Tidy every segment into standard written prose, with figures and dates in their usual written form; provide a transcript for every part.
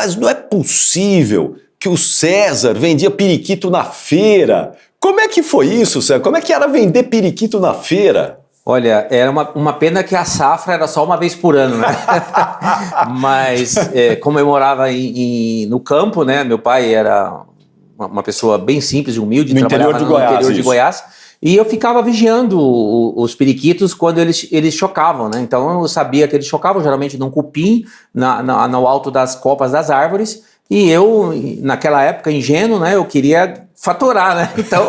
mas não é possível que o César vendia periquito na feira. Como é que foi isso, César? Como é que era vender periquito na feira? Olha, era uma pena que a safra era só uma vez por ano, né? Mas como eu morava no campo, né? Meu pai era uma pessoa bem simples, humilde, trabalhava no interior de Goiás. E eu ficava vigiando os periquitos quando eles chocavam, né? Então eu sabia que eles chocavam geralmente num cupim, no alto das copas das árvores. E eu, naquela época, ingênuo, né? Eu queria faturar, né? Então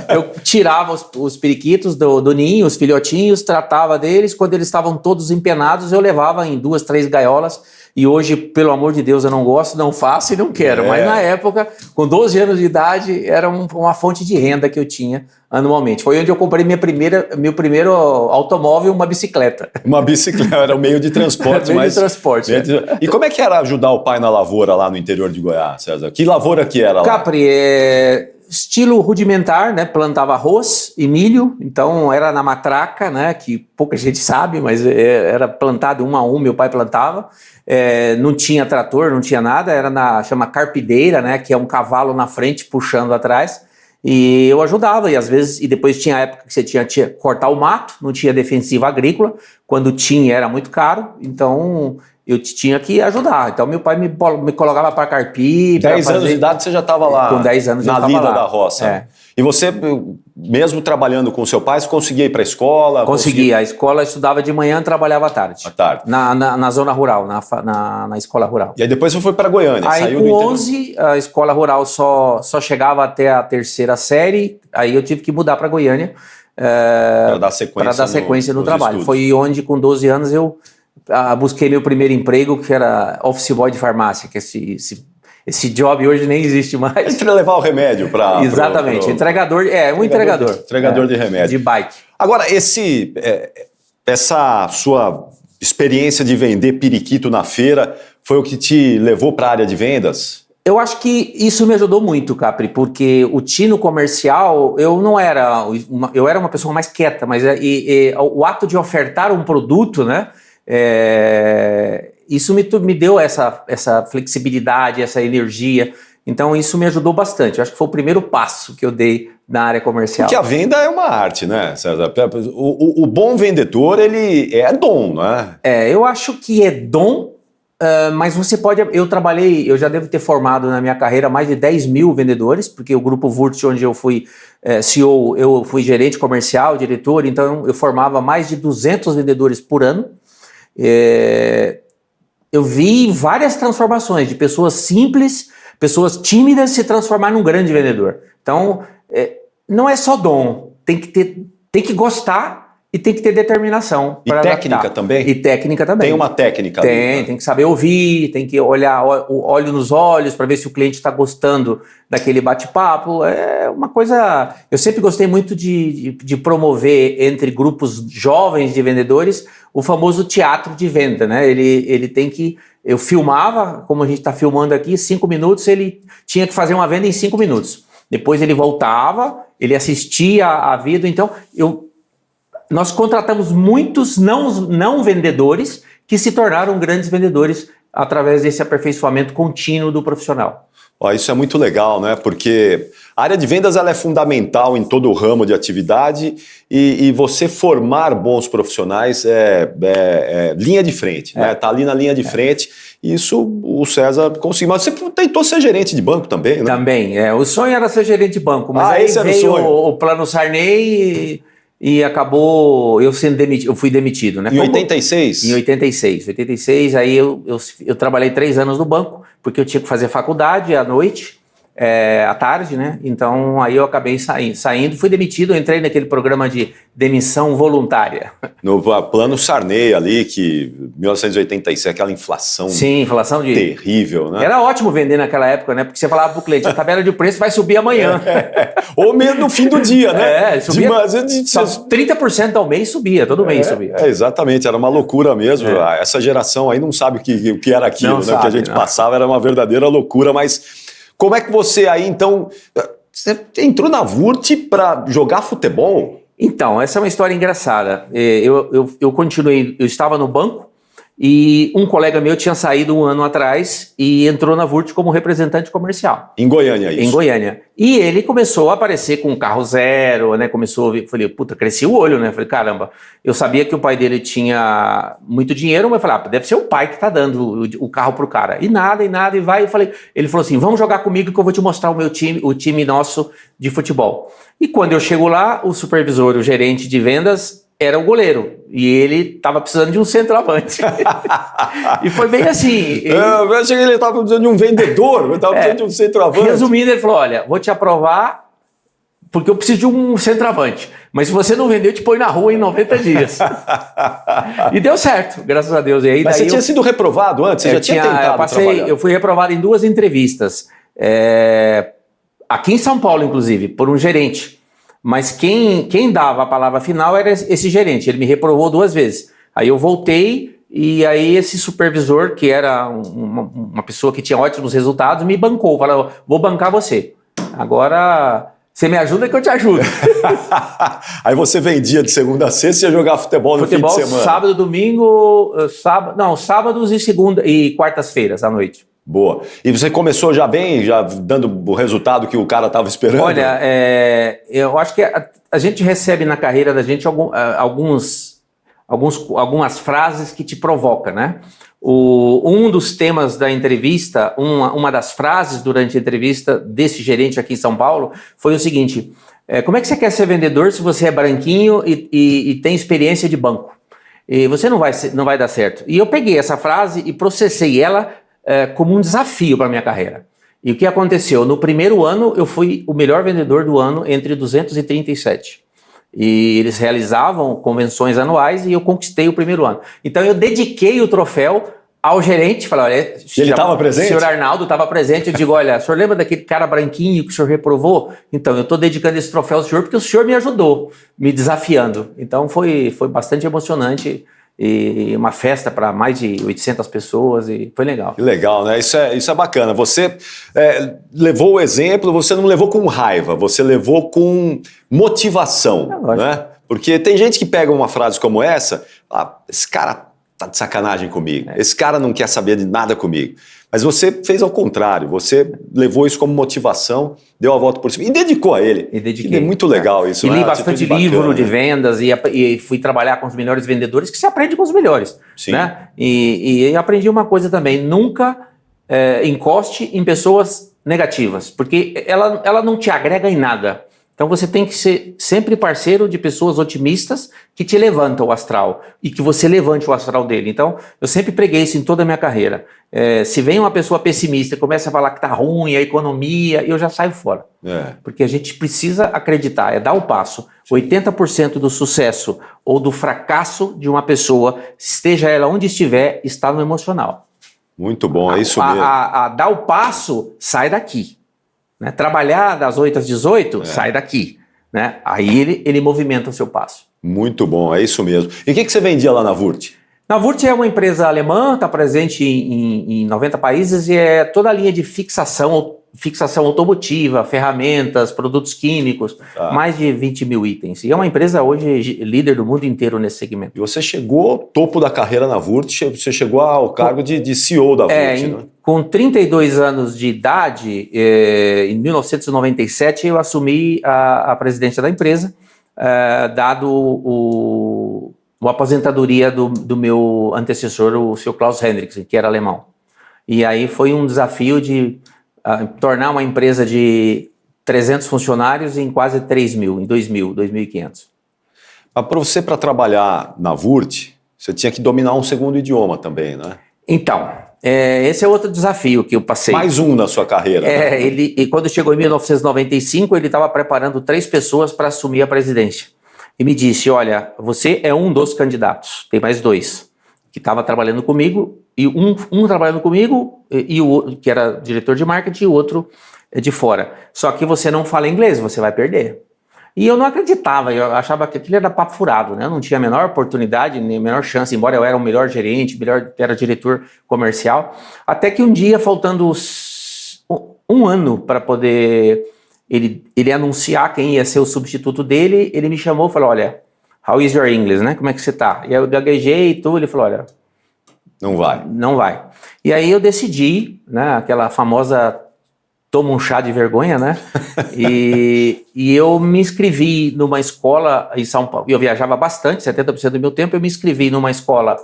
eu tirava os periquitos do ninho, os filhotinhos, tratava deles. Quando eles estavam todos empenados, eu levava em 2, 3 gaiolas. E hoje, pelo amor de Deus, eu não gosto, não faço e não quero. Mas na época, com 12 anos de idade, era uma fonte de renda que eu tinha anualmente. Foi onde eu comprei meu primeiro automóvel, uma bicicleta. Uma bicicleta, era um meio de transporte. De transporte. E como é que era ajudar o pai na lavoura lá no interior de Goiás, César? Que lavoura que era lá? Capri, estilo rudimentar, né? Plantava arroz e milho, então era na matraca, né? Que pouca gente sabe, mas era plantado 1 a 1, meu pai plantava. Não tinha trator, não tinha nada, chama carpideira, né? Que é um cavalo na frente puxando atrás. E eu ajudava, e depois tinha a época que você tinha que cortar o mato, não tinha defensiva agrícola, quando tinha era muito caro, então eu tinha que ajudar. Então meu pai me colocava para carpir. 10 anos de idade você já estava lá? Com 10 anos na lida da roça. E você, mesmo trabalhando com seu pai, você conseguia ir para a escola? Conseguia. A escola estudava de manhã, trabalhava à tarde. À tarde. Na zona rural, na escola rural. E aí depois você foi para Goiânia? Aí saiu com 11, a escola rural só chegava até a 3ª série, aí eu tive que mudar para Goiânia para dar sequência no trabalho. Estudos. Foi onde, com 12 anos, eu busquei meu primeiro emprego, que era office boy de farmácia, que esse job hoje nem existe mais. Entre levar o remédio para... Exatamente, entregador, entregador. Entregador de remédio. De bike. Agora, essa sua experiência de vender periquito na feira foi o que te levou para a área de vendas? Eu acho que isso me ajudou muito, Capri, porque o tino comercial, eu era uma pessoa mais quieta, mas o ato de ofertar um produto, né? Isso me deu essa flexibilidade, essa energia. Então isso me ajudou bastante. Eu acho que foi o primeiro passo que eu dei na área comercial. Porque a venda é uma arte, né, César? O bom vendedor, ele é dom, não é? Eu acho que é dom, mas você pode... Eu já devo ter formado na minha carreira mais de 10 mil vendedores, porque o Grupo Wurtz, onde eu fui CEO, eu fui gerente comercial, diretor, então eu formava mais de 200 vendedores por ano. Eu vi várias transformações de pessoas simples, pessoas tímidas se transformar num grande vendedor. Então, não é só dom, tem que gostar e tem que ter determinação. E técnica também? E técnica também. Tem uma técnica? Tem que saber ouvir, tem que olhar olho nos olhos para ver se o cliente está gostando daquele bate-papo. É uma coisa... Eu sempre gostei muito de promover entre grupos jovens de vendedores o famoso teatro de venda, né? Ele tem que... Eu filmava, como a gente está filmando aqui, 5 minutos, ele tinha que fazer uma venda em 5 minutos. Depois ele voltava, ele assistia a vídeo. Então, nós contratamos muitos não vendedores que se tornaram grandes vendedores através desse aperfeiçoamento contínuo do profissional. Isso é muito legal, né? Porque a área de vendas ela é fundamental em todo o ramo de atividade e você formar bons profissionais é linha de frente, né? Tá ali na linha de frente. Isso o César conseguiu. Mas você tentou ser gerente de banco também, né? Também. O sonho era ser gerente de banco, mas aí veio o Plano Sarney e acabou eu fui demitido, né? Em 86? Em 86, aí eu trabalhei 3 anos no banco, porque eu tinha que fazer faculdade à noite, à tarde, né? Então aí eu acabei saindo, fui demitido, entrei naquele programa de demissão voluntária. No Plano Sarney ali, que 1986, aquela inflação. Sim, inflação terrível, né? Era ótimo vender naquela época, né? Porque você falava pro cliente, a tabela de preço vai subir amanhã. Ou mesmo no fim do dia, né? Subia, 30% ao mês subia, todo mês subia. Exatamente, era uma loucura mesmo. Essa geração aí não sabe o que era aquilo, né? O que a gente passava era uma verdadeira loucura, mas como é que você aí, então, você entrou na Wurtz para jogar futebol? Então, essa é uma história engraçada. Eu continuei, eu estava no banco, E um colega meu tinha saído um ano atrás e entrou na Vurt como representante comercial. Em Goiânia, isso? Em Goiânia. E ele começou a aparecer com um carro zero, né? Falei, puta, cresci o olho, né? Falei, caramba, eu sabia que o pai dele tinha muito dinheiro, mas eu falei, deve ser o pai que tá dando o carro pro cara. E nada, e vai. Ele falou assim, vamos jogar comigo que eu vou te mostrar o time nosso de futebol. E quando eu chego lá, o supervisor, o gerente de vendas, era o goleiro. E ele estava precisando de um centroavante. E foi bem assim. Eu achei que ele estava precisando de um vendedor, ele estava precisando de um centroavante. Resumindo, ele falou, olha, vou te aprovar porque eu preciso de um centroavante. Mas se você não vender, eu te põe na rua em 90 dias. E deu certo, graças a Deus. E aí, mas você tinha sido reprovado antes? Você já tinha tentado trabalhar? Eu fui reprovado em 2 entrevistas. Aqui em São Paulo, inclusive, por um gerente. Mas quem dava a palavra final era esse gerente, ele me reprovou 2 vezes. Aí eu voltei e aí esse supervisor, que era uma pessoa que tinha ótimos resultados, me bancou, falou, vou bancar você. Agora você me ajuda que eu te ajudo. Aí você vendia de segunda a sexta e ia jogar futebol no fim de semana? Sábado, domingo, sábados e quartas-feiras à noite. Boa. E você começou já bem, já dando o resultado que o cara estava esperando? Olha, eu acho que a gente recebe na carreira da gente algumas frases que te provocam, né? Um dos temas da entrevista, uma das frases durante a entrevista desse gerente aqui em São Paulo foi o seguinte, como é que você quer ser vendedor se você é branquinho e tem experiência de banco? E você não vai dar certo. E eu peguei essa frase e processei ela como um desafio para a minha carreira. E o que aconteceu? No primeiro ano, eu fui o melhor vendedor do ano entre 237. E eles realizavam convenções anuais e eu conquistei o primeiro ano. Então eu dediquei o troféu ao gerente, falei, olha... Ele estava presente? O senhor Arnaldo estava presente, eu digo, olha, o senhor lembra daquele cara branquinho que o senhor reprovou? Então, eu estou dedicando esse troféu ao senhor porque o senhor me ajudou, me desafiando. Então foi bastante emocionante e uma festa para mais de 800 pessoas e foi legal. Que legal, né? Isso é bacana. Você levou o exemplo, você não levou com raiva, você levou com motivação, né? Porque tem gente que pega uma frase como essa, esse cara tá de sacanagem comigo, esse cara não quer saber de nada comigo. Mas você fez ao contrário, você levou isso como motivação, deu a volta por cima e dedicou a ele. E dediquei. É muito legal isso. E li bastante livro de vendas e fui trabalhar com os melhores vendedores, que se aprende com os melhores. Sim. Né? E aprendi uma coisa também, nunca encoste em pessoas negativas, porque ela não te agrega em nada. Então você tem que ser sempre parceiro de pessoas otimistas que te levantam o astral e que você levante o astral dele. Então eu sempre preguei isso em toda a minha carreira. Se vem uma pessoa pessimista e começa a falar que tá ruim a economia, eu já saio fora. Porque a gente precisa acreditar, dar o passo. 80% do sucesso ou do fracasso de uma pessoa, esteja ela onde estiver, está no emocional. Muito bom, é isso mesmo. Dar o passo, sai daqui. Né? Trabalhar das 8 às 18, sai daqui. Né? Aí ele movimenta o seu passo. Muito bom, é isso mesmo. E o que você vendia lá na Vurt? Na Vurt é uma empresa alemã, está presente em 90 países e é toda a linha de fixação automotiva, ferramentas, produtos químicos, mais de 20 mil itens. E é uma empresa hoje líder do mundo inteiro nesse segmento. E você chegou ao topo da carreira na Vurt, você chegou ao cargo de CEO da Vurt, né? Com 32 anos de idade, em 1997, eu assumi a presidência da empresa, dado a aposentadoria do meu antecessor, o Sr. Klaus Hendriksen, que era alemão. E aí foi um desafio de tornar uma empresa de 300 funcionários em quase 3 mil, em 2.500. Para trabalhar na Vurt, você tinha que dominar um segundo idioma também, né? Então, esse é outro desafio que eu passei. Mais um na sua carreira. Né? E quando chegou em 1995, ele estava preparando 3 pessoas para assumir a presidência. E me disse, olha, você é um dos candidatos, tem mais 2, que estava trabalhando comigo, e um trabalhando comigo, e o que era diretor de marketing, e o outro de fora. Só que você não fala inglês, você vai perder. E eu não acreditava, eu achava que aquilo era papo furado, né? Eu não tinha a menor oportunidade, nem a menor chance, embora eu era o melhor gerente, era diretor comercial, até que um dia, faltando um ano para poder ele anunciar quem ia ser o substituto dele, ele me chamou e falou, olha, how is your English, né? Como é que você tá? E aí eu gaguejei e tudo, ele falou, olha, Não vai. Não vai. E aí eu decidi, né, aquela famosa toma um chá de vergonha, né? E eu me inscrevi numa escola em São Paulo. Eu viajava bastante, 70% do meu tempo. Eu me inscrevi numa escola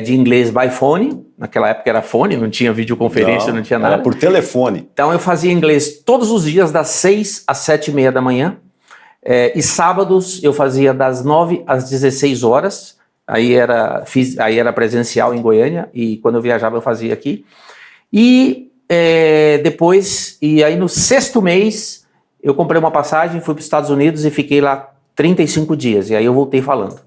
de inglês by phone. Naquela época era phone, não tinha videoconferência, não tinha nada. Era por telefone. Então eu fazia inglês todos os dias, das 6 às 7h30 da manhã. E sábados eu fazia das 9 às 16 horas. Aí era presencial em Goiânia. E quando eu viajava eu fazia aqui. Depois, e aí no 6º mês, eu comprei uma passagem, fui para os Estados Unidos e fiquei lá 35 dias. E aí eu voltei falando.